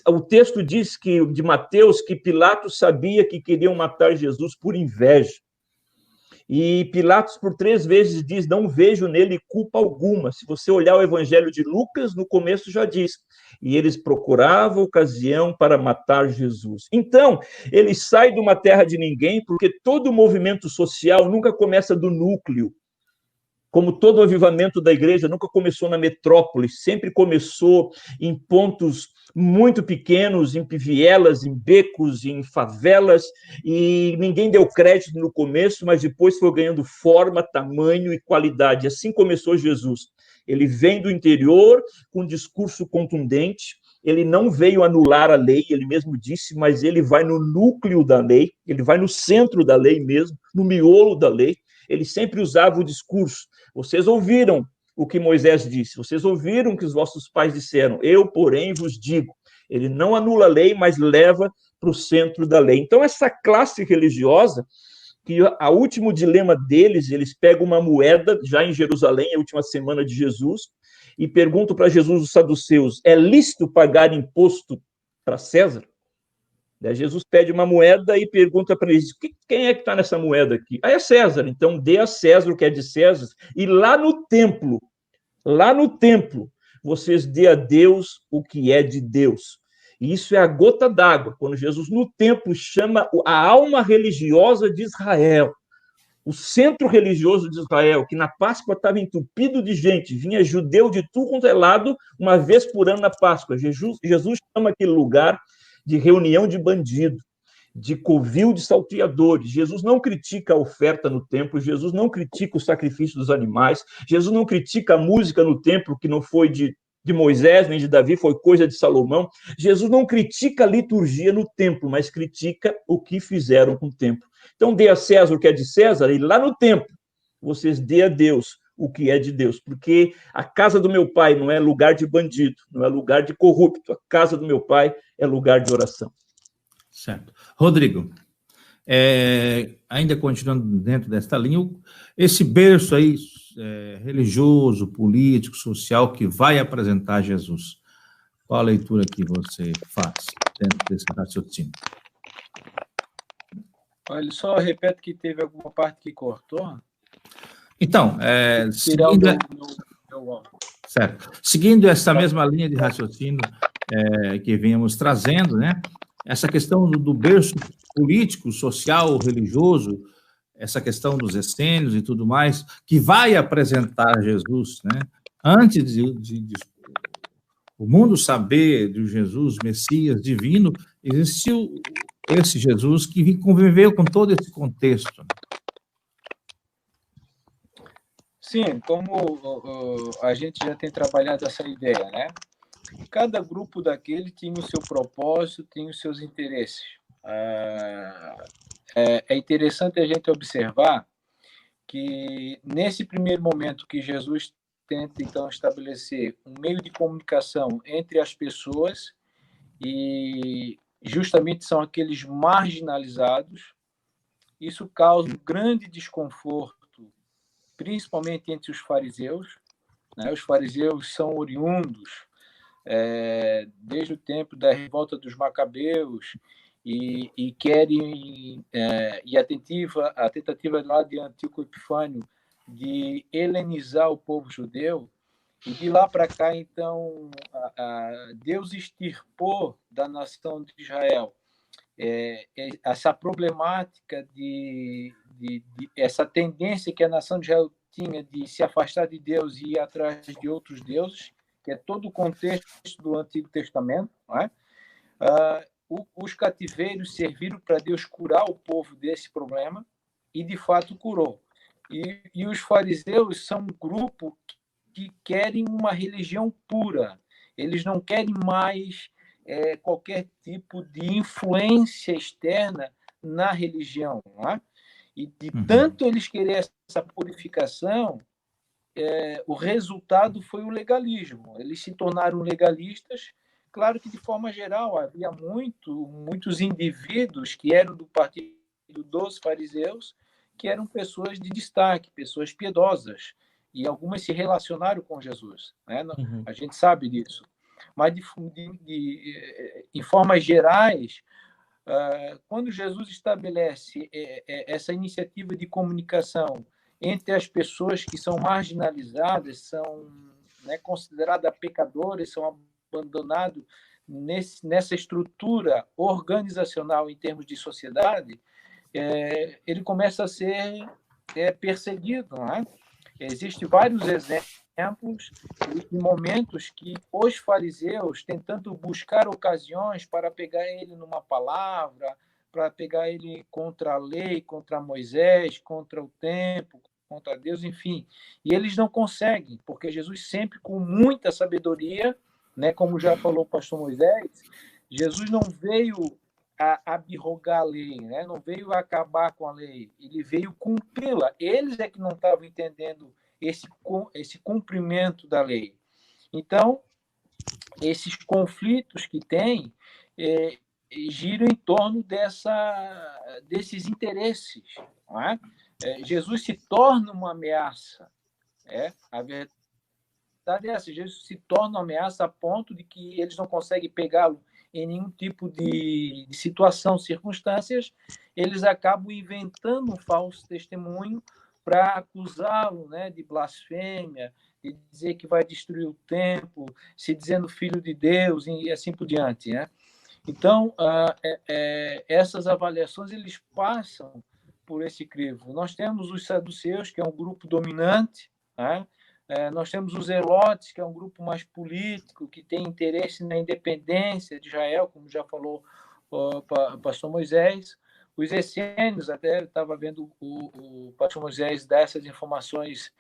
O texto diz de Mateus que Pilatos sabia que queriam matar Jesus por inveja. E Pilatos, por 3 vezes, diz: não vejo nele culpa alguma. Se você olhar o Evangelho de Lucas, no começo já diz: e eles procuravam ocasião para matar Jesus. Então, ele sai de uma terra de ninguém, porque todo movimento social nunca começa do núcleo. Como todo avivamento da igreja, nunca começou na metrópole, sempre começou em pontos muito pequenos, em vielas, em becos, em favelas, e ninguém deu crédito no começo, mas depois foi ganhando forma, tamanho e qualidade. Assim começou Jesus. Ele vem do interior com um discurso contundente, ele não veio anular a lei, ele mesmo disse, mas ele vai no núcleo da lei, ele vai no centro da lei mesmo, no miolo da lei. Ele sempre usava o discurso: vocês ouviram o que Moisés disse, vocês ouviram o que os vossos pais disseram, eu, porém, vos digo. Ele não anula a lei, mas leva para o centro da lei. Então, essa classe religiosa, que o último dilema deles, eles pegam uma moeda, já em Jerusalém, a última semana de Jesus, e perguntam para Jesus, os saduceus: é lícito pagar imposto para César? Jesus pede uma moeda e pergunta para eles: quem é que está nessa moeda aqui? É César, então dê a César o que é de César, e lá no templo, vocês dê a Deus o que é de Deus. E isso é a gota d'água, quando Jesus no templo chama a alma religiosa de Israel, o centro religioso de Israel, que na Páscoa estava entupido de gente, vinha judeu de tudo quanto é lado, uma vez por ano na Páscoa. Jesus chama aquele lugar de reunião de bandido, de covil de salteadores. Jesus não critica a oferta no templo, Jesus não critica o sacrifício dos animais, Jesus não critica a música no templo, que não foi de Moisés nem de Davi, foi coisa de Salomão. Jesus não critica a liturgia no templo, mas critica o que fizeram com o templo. Então, dê a César o que é de César, e lá no templo, vocês dê a Deus o que é de Deus, porque a casa do meu pai não é lugar de bandido, não é lugar de corrupto, a casa do meu pai é lugar de oração. Certo. Rodrigo, ainda continuando dentro desta linha, esse berço aí religioso, político, social, que vai apresentar Jesus, qual a leitura que você faz dentro desse raciocínio? Olha, só repete que teve alguma parte que cortou. Então, Certo. Seguindo essa mesma linha de raciocínio que vínhamos trazendo, né? Essa questão do berço político, social, religioso, essa questão dos essênios e tudo mais, que vai apresentar Jesus, né? Antes de o mundo saber de Jesus, Messias, divino, existiu esse Jesus que conviveu com todo esse contexto. Sim, como a gente já tem trabalhado essa ideia, né? Cada grupo daquele tinha o seu propósito, tinha os seus interesses. É interessante a gente observar que, nesse primeiro momento que Jesus tenta, então, estabelecer um meio de comunicação entre as pessoas, e justamente são aqueles marginalizados, isso causa um grande desconforto, principalmente entre os fariseus, né? Os fariseus são oriundos desde o tempo da revolta dos Macabeus e querem e a tentativa lá de Antíoco Epifânio de helenizar o povo judeu, e de lá para cá, então, Deus extirpou da nação de Israel essa problemática essa tendência que a nação de Israel tinha de se afastar de Deus e ir atrás de outros deuses, que é todo o contexto do Antigo Testamento, não é? Os cativeiros serviram para Deus curar o povo desse problema, e de fato curou. E os fariseus são um grupo que querem uma religião pura. Eles não querem mais qualquer tipo de influência externa na religião. Não é? E de tanto eles querem essa purificação, o resultado foi o legalismo. Eles se tornaram legalistas. Claro que, de forma geral, havia muitos indivíduos que eram do partido dos fariseus, que eram pessoas de destaque, pessoas piedosas, e algumas se relacionaram com Jesus, né? A gente sabe disso. Mas, em formas gerais, quando Jesus estabelece essa iniciativa de comunicação entre as pessoas que são marginalizadas, são, né, consideradas pecadoras, são abandonados nessa estrutura organizacional em termos de sociedade, ele começa a ser perseguido, não é? Existem vários exemplos de momentos que os fariseus, tentando buscar ocasiões para pegar ele numa palavra, para pegar ele contra a lei, contra Moisés, contra o templo, contra Deus, enfim. E eles não conseguem, porque Jesus sempre, com muita sabedoria, né, como já falou o pastor Moisés, Jesus não veio abrogar a lei, né? Não veio acabar com a lei, ele veio cumpri-la. Eles é que não estavam entendendo esse cumprimento da lei. Então, esses conflitos que tem giram em torno desses interesses. Não é? Jesus se torna uma ameaça. A verdade é essa, Jesus se torna uma ameaça a ponto de que eles não conseguem pegá-lo em nenhum tipo de situação, circunstâncias, eles acabam inventando um falso testemunho para acusá-lo, né, de blasfêmia, de dizer que vai destruir o templo, se dizendo filho de Deus e assim por diante, né? Então, essas avaliações eles passam por esse crivo. Nós temos os saduceus, que é um grupo dominante, né? Nós temos os zelotes, que é um grupo mais político, que tem interesse na independência de Israel, como já falou o pastor Moisés. Os essênios, até estava vendo o pastor Moisés dar essas informações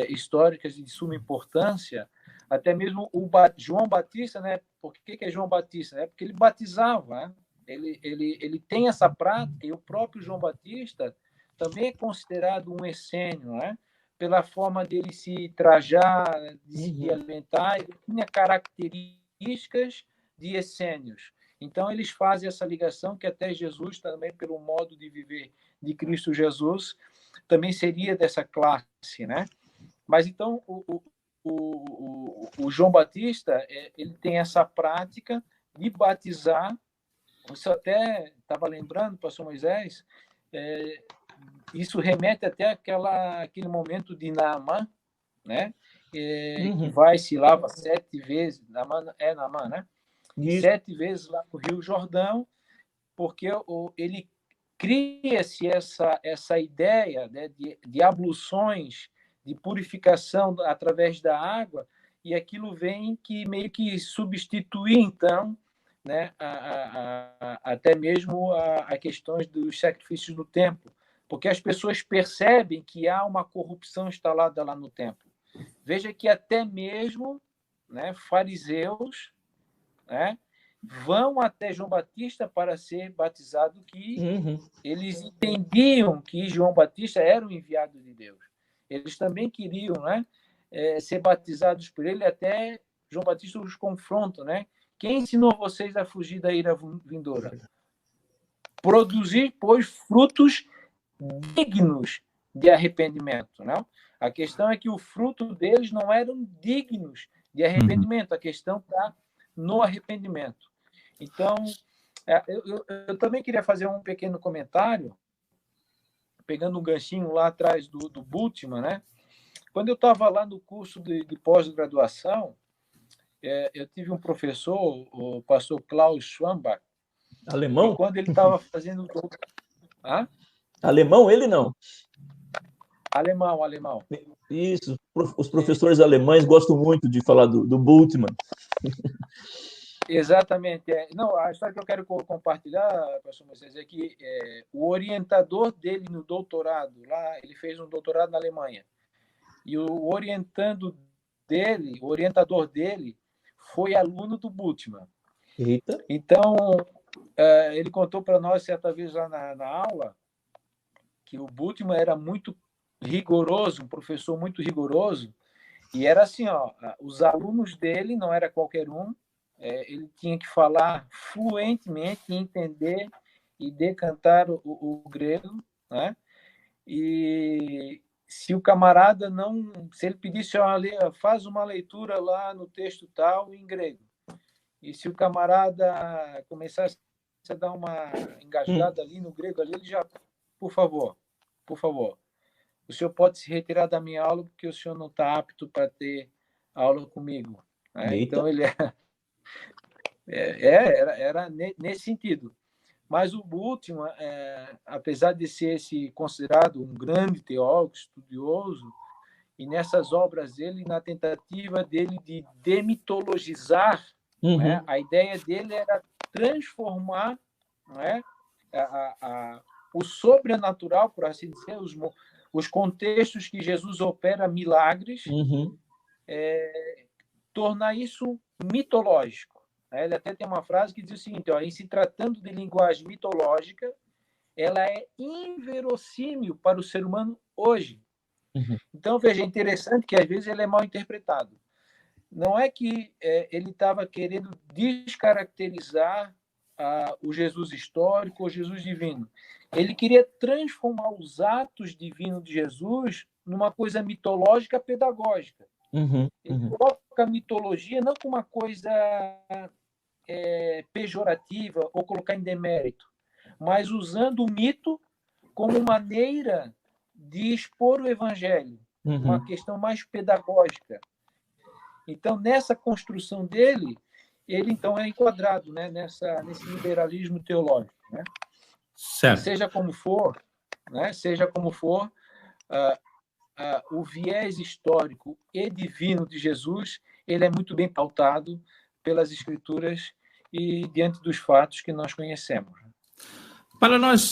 históricas de suma importância, até mesmo João Batista, né? Por que é João Batista? Porque ele batizava, né? Ele tem essa prática, e o próprio João Batista também é considerado um essênio, né? Pela forma dele se trajar, de se alimentar, ele tinha características de essênios. Então, eles fazem essa ligação que até Jesus, também pelo modo de viver de Cristo Jesus, também seria dessa classe, né? Mas, então, o João Batista, ele tem essa prática de batizar. Isso até estava lembrando, pastor Moisés, isso remete até aquele momento de Naamã, né? que vai se lava 7 vezes, Naamã, né? Isso. 7 vezes lá no Rio Jordão, porque ele cria-se essa ideia, né, de abluções, de purificação através da água, e aquilo vem que meio que substituir, então, né, até mesmo a questões dos sacrifícios no templo, porque as pessoas percebem que há uma corrupção instalada lá no templo. Veja que até mesmo, né, fariseus, né, vão até João Batista para ser batizado, que eles entendiam que João Batista era o enviado de Deus. Eles também queriam, né, ser batizados por ele, até João Batista os confronta, né? Quem ensinou vocês a fugir da ira vindoura? Produzir, pois, frutos dignos de arrependimento, não? A questão é que o fruto deles não eram dignos de arrependimento. A questão está no arrependimento. Então, eu também queria fazer um pequeno comentário, pegando um ganchinho lá atrás do Bultmann, né? Quando eu estava lá no curso de pós-graduação, eu tive um professor, o pastor Klaus Schwambach. Alemão? E quando ele estava fazendo... Alemão, ele não? Alemão. Isso, os professores alemães gostam muito de falar do Bultmann. Exatamente. Não, a história que eu quero compartilhar, pastor Moisés, é que o orientador dele no doutorado, lá, ele fez um doutorado na Alemanha, e o orientador dele foi aluno do Bultmann. Eita. Então, ele contou para nós, certa vez lá na aula, que o Bultmann era muito rigoroso, um professor muito rigoroso, e era assim, os alunos dele, não era qualquer um, ele tinha que falar fluentemente, entender e decantar o grego, né? E se o camarada se ele pedisse, faz uma leitura lá no texto tal em grego, e se o camarada começasse a dar uma engasgada ali no grego, ali, ele já, por favor, o senhor pode se retirar da minha aula porque o senhor não está apto para ter aula comigo, né? Então ele era nesse sentido. Mas o Bultmann, apesar de ser considerado um grande teólogo, estudioso, e nessas obras dele, na tentativa dele de demitologizar, né, a ideia dele era transformar, né, o sobrenatural, por assim dizer, os contextos que Jesus opera milagres, tornar isso mitológico. Ele até tem uma frase que diz o seguinte, em se tratando de linguagem mitológica, ela é inverossímil para o ser humano hoje. Então, veja, é interessante que às vezes ele é mal interpretado. Não é que ele estava querendo descaracterizar o Jesus histórico ou Jesus divino. Ele queria transformar os atos divinos de Jesus numa coisa mitológica pedagógica. Ele coloca a mitologia não como uma coisa pejorativa ou colocar em demérito, mas usando o mito como maneira de expor o evangelho, uma questão mais pedagógica. Então, nessa construção dele, ele então é enquadrado, né, nesse liberalismo teológico, né? Certo. Seja como for, o viés histórico e divino de Jesus, ele é muito bem pautado pelas Escrituras e diante dos fatos que nós conhecemos. Para nós...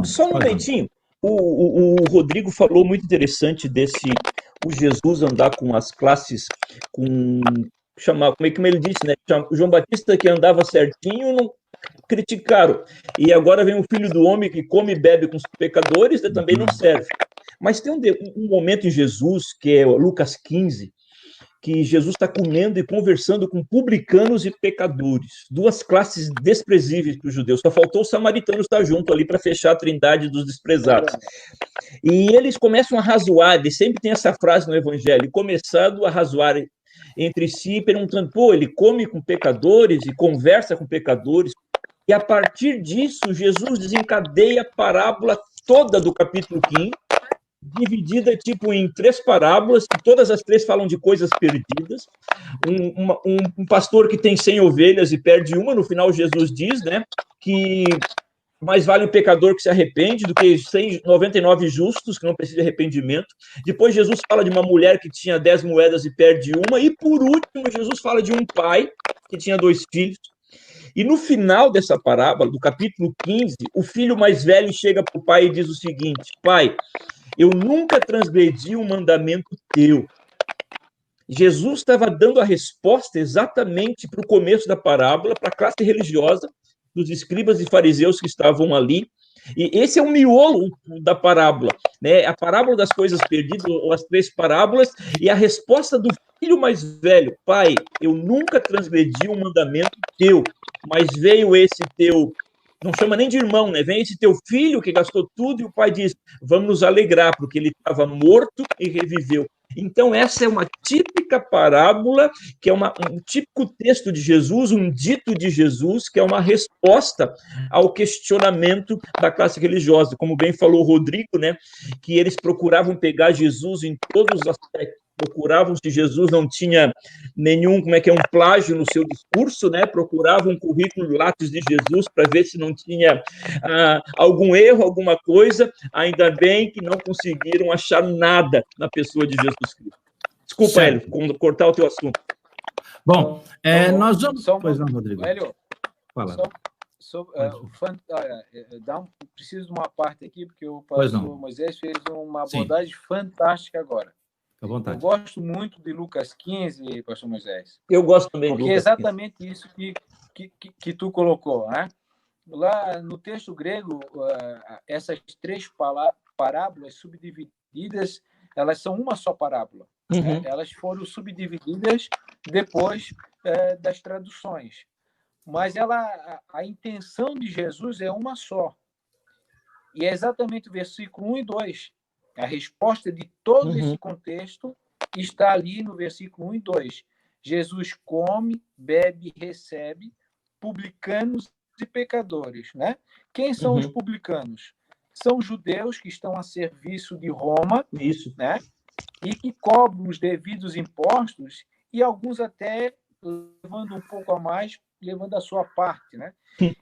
Só um momentinho. O Rodrigo falou muito interessante o Jesus andar com as classes, como ele disse, né? O João Batista que andava certinho, não criticaram. E agora vem o Filho do Homem que come e bebe com os pecadores, também não serve. Mas tem um momento em Jesus, que é Lucas 15, que Jesus está comendo e conversando com publicanos e pecadores, duas classes desprezíveis para os judeus. Só faltou os samaritanos estar junto ali para fechar a trindade dos desprezados. E eles começam a razoar, e sempre tem essa frase no Evangelho, começando a razoar entre si, perguntando, ele come com pecadores e conversa com pecadores. E a partir disso, Jesus desencadeia a parábola toda do capítulo 15, dividida tipo em 3 parábolas, que todas as 3 falam de coisas perdidas. Um pastor que tem 100 ovelhas e perde uma, no final Jesus diz, né, que mais vale um pecador que se arrepende do que 99 justos que não precisam de arrependimento. Depois Jesus fala de uma mulher que tinha 10 moedas e perde uma. E por último, Jesus fala de um pai que tinha 2 filhos. E no final dessa parábola, do capítulo 15, o filho mais velho chega para o pai e diz o seguinte: pai, eu nunca transgredi um mandamento teu. Jesus estava dando a resposta exatamente para o começo da parábola, para a classe religiosa dos escribas e fariseus que estavam ali. E esse é o miolo da parábola, né? A parábola das coisas perdidas, ou as 3 parábolas, e a resposta do filho mais velho: pai, eu nunca transgredi um mandamento teu, mas veio esse teu, não chama nem de irmão, né? Vem esse teu filho que gastou tudo, e o pai diz: vamos nos alegrar, porque ele estava morto e reviveu. Então, essa é uma típica parábola, que é um típico texto de Jesus, um dito de Jesus, que é uma resposta ao questionamento da classe religiosa. Como bem falou o Rodrigo, né, que eles procuravam pegar Jesus em todos os aspectos, procuravam se Jesus não tinha nenhum, um plágio no seu discurso, né, procuravam um currículo látis de Jesus para ver se não tinha algum erro, alguma coisa. Ainda bem que não conseguiram achar nada na pessoa de Jesus Cristo. Desculpa, Hélio, cortar o teu assunto. Bom, nós vamos... Pois não, Rodrigo. Hélio, fala. Preciso de uma parte aqui, porque o pastor Moisés fez uma abordagem fantástica agora. À vontade. Eu gosto muito de Lucas 15, pastor Moisés. Eu gosto também de Lucas 15. Porque é exatamente isso que tu colocou, né? Lá no texto grego, essas 3 parábolas subdivididas, elas são uma só parábola. Uhum. Né? Elas foram subdivididas depois das traduções. Mas a intenção de Jesus é uma só. E é exatamente o versículo 1 e 2. A resposta de todo esse contexto está ali no versículo 1 e 2. Jesus come, bebe, recebe publicanos e pecadores. Né? Quem são os publicanos? São judeus que estão a serviço de Roma. Isso. Né? E que cobram os devidos impostos, e alguns até levando um pouco a mais, levando a sua parte, né?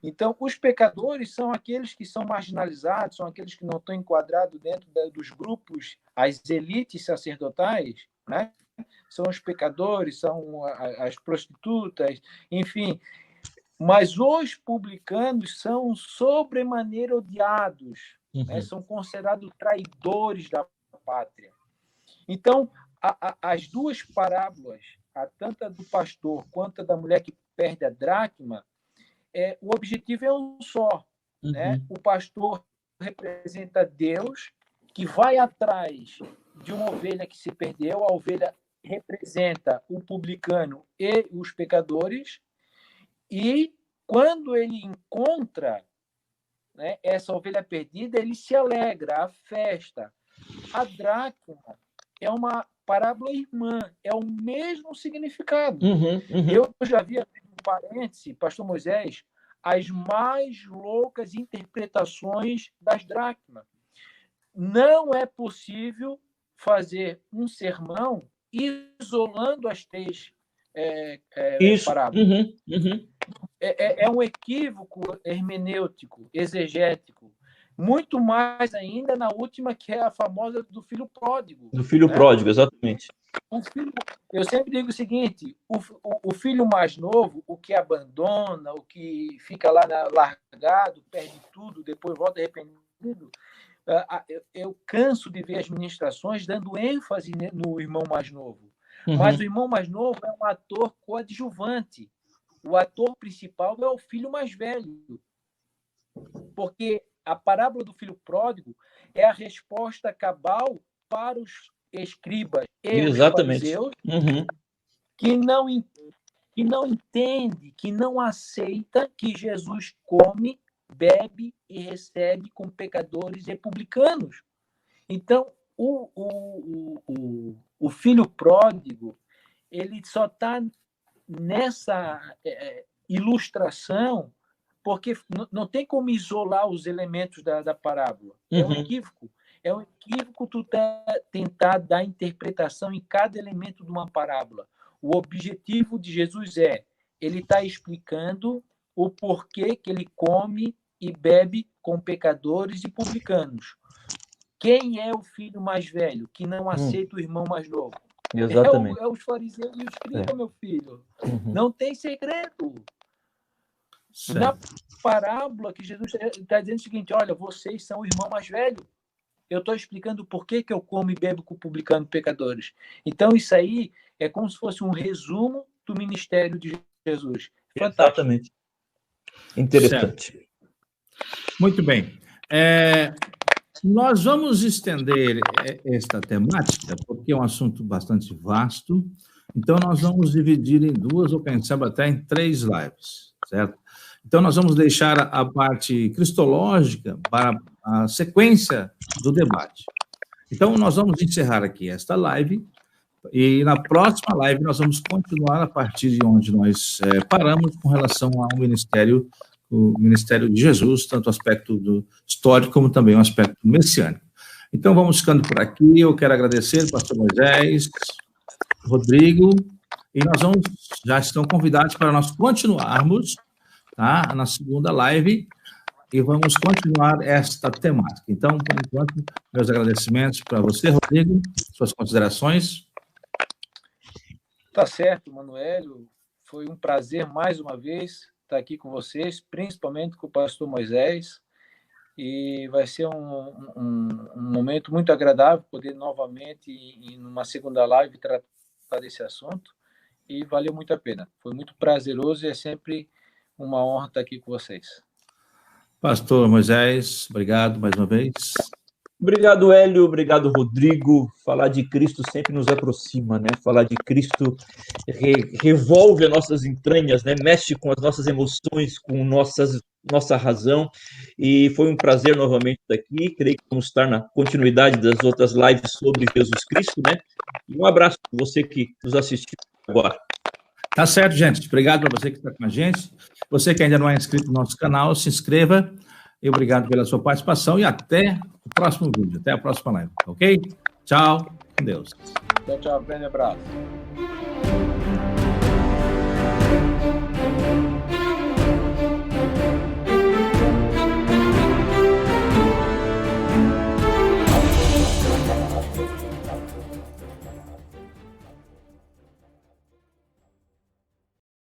Então, os pecadores são aqueles que são marginalizados, são aqueles que não estão enquadrados dentro dos grupos, as elites sacerdotais, né? São os pecadores, são as prostitutas, enfim. Mas os publicanos são sobremaneira odiados, né? São considerados traidores da pátria. Então, as 2 parábolas, tanto a do pastor quanto a da mulher que perde a dracma, o objetivo é um só. Né? O pastor representa Deus, que vai atrás de uma ovelha que se perdeu. A ovelha representa o publicano e os pecadores. E, quando ele encontra, né, essa ovelha perdida, ele se alegra, a festa. A dracma é uma parábola irmã, é o mesmo significado. Eu já vi, um parêntese, pastor Moisés, as mais loucas interpretações das dracmas. Não é possível fazer um sermão isolando as 3 parábolas. É um equívoco hermenêutico, exegético. Muito mais ainda na última, que é a famosa do filho pródigo. Do filho pródigo, exatamente. Eu sempre digo o seguinte: o filho mais novo, o que abandona, o que fica lá largado, perde tudo, depois volta arrependido, eu canso de ver as ministrações dando ênfase no irmão mais novo. Mas o irmão mais novo é um ator coadjuvante. O ator principal é o filho mais velho. Porque a parábola do filho pródigo é a resposta cabal para os escribas e os fariseus que não entende, que não aceita que Jesus come, bebe e recebe com pecadores e publicanos. Então, o filho pródigo, ele só está nessa ilustração, porque não tem como isolar os elementos da parábola. É um equívoco. É um equívoco tu tentar dar interpretação em cada elemento de uma parábola. O objetivo de Jesus ele está explicando o porquê que ele come e bebe com pecadores e publicanos. Quem é o filho mais velho que não aceita o irmão mais novo? Exatamente. É os fariseus e os escribas, meu filho. Uhum. Não tem segredo. Certo. Na parábola que Jesus está dizendo o seguinte, olha, vocês são o irmão mais velho. Eu estou explicando por que eu como e bebo com publicanos e pecadores. Então, isso aí é como se fosse um resumo do ministério de Jesus. Fantástico. Exatamente. Interessante. Certo. Muito bem. Nós vamos estender esta temática, porque é um assunto bastante vasto, então nós vamos dividir em 2, ou quem sabe até em 3 lives, certo? Então nós vamos deixar a parte cristológica para a sequência do debate. Então nós vamos encerrar aqui esta live, e na próxima live nós vamos continuar a partir de onde nós paramos com relação ao ministério, o ministério de Jesus, tanto o aspecto histórico como também o aspecto messiânico. Então, vamos ficando por aqui. Eu quero agradecer ao pastor Moisés, Rodrigo, e já estão convidados para nós continuarmos, tá, na segunda live, e vamos continuar esta temática. Então, por enquanto, meus agradecimentos para você, Rodrigo, suas considerações. Tá certo, Manuel. Foi um prazer, mais uma vez, estar aqui com vocês, principalmente com o pastor Moisés, e vai ser um momento muito agradável poder novamente, em uma segunda live, tratar desse assunto, e valeu muito a pena. Foi muito prazeroso e é sempre uma honra estar aqui com vocês. Pastor Moisés, obrigado mais uma vez. Obrigado, Hélio. Obrigado, Rodrigo. Falar de Cristo sempre nos aproxima, né? Falar de Cristo revolve as nossas entranhas, né? Mexe com as nossas emoções, com nossa razão. E foi um prazer novamente estar aqui. Creio que vamos estar na continuidade das outras lives sobre Jesus Cristo, né? E um abraço para você que nos assistiu agora. Tá certo, gente. Obrigado para você que está com a gente. Você que ainda não é inscrito no nosso canal, se inscreva. E obrigado pela sua participação e até o próximo vídeo, até a próxima live, ok? Tchau, com Deus. Tchau, grande abraço.